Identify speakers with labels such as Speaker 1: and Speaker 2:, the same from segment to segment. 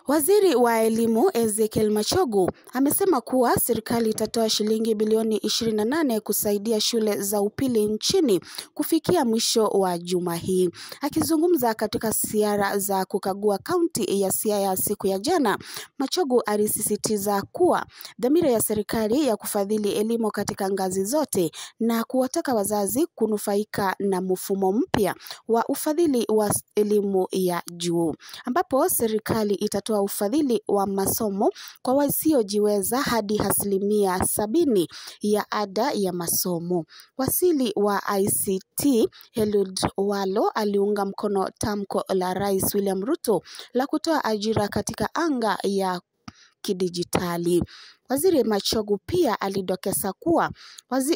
Speaker 1: Waziri wa elimu Ezekiel Machogu amesema kuwa serikali itatoa shilingi bilioni 28 kusaidia shule za upili nchini kufikia mwisho wa juma hii. Akizungumza katika ziara za kukagua kaunti ya Siaya siku ya jana, Machogu alisisitiza kuwa dhamira ya serikali ya kufadhili elimu katika ngazi zote na kuwataka wazazi kunufaika na mfumo mpya wa ufadhili wa elimu ya juu, ambapo serikali itatoa ufadhili wa masomo kwa wasiojiweza hadi 70% ya ada ya masomo. Waziri wa ICT Eliud Walo aliunga mkono tamko la Rais William Ruto la kutoa ajira katika anga ya kidijitali. Waziri Machogu pia alidokeza kuwa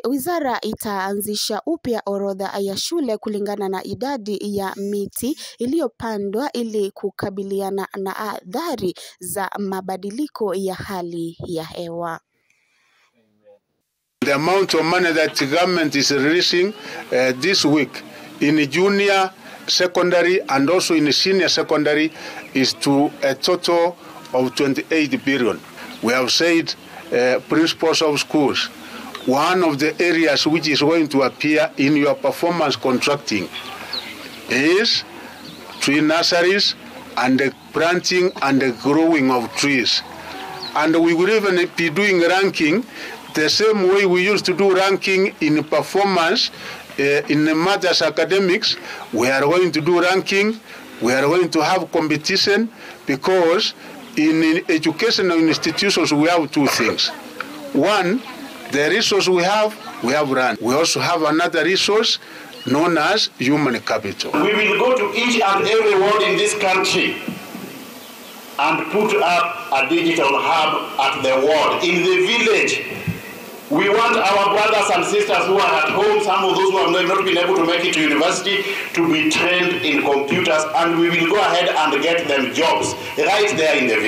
Speaker 1: wizara itaanzisha upya orodha ya shule kulingana na idadi ya miti iliyopandwa ili kukabiliana na athari za mabadiliko ya hali ya hewa.
Speaker 2: The amount of money that the government is releasing this week in junior secondary and also in senior secondary is to a total of 28 billion. We have said principals of schools, one of the areas which is going to appear in your performance contracting is tree nurseries and the planting and the growing of trees. And we will even be doing ranking the same way we used to do ranking in performance in the matters academics. We are going to do ranking, we are going to have competition, because in educational institutions we have two things. One, the resource we have run. We also have another resource known as human capital.
Speaker 3: We will go to each and every ward in this country and put up a digital hub at the ward, in the village. We want our brothers and sisters who are at home, some of those who have not been able to make it to university, to be trained in computers, and we will go ahead and get them jobs right there in the village.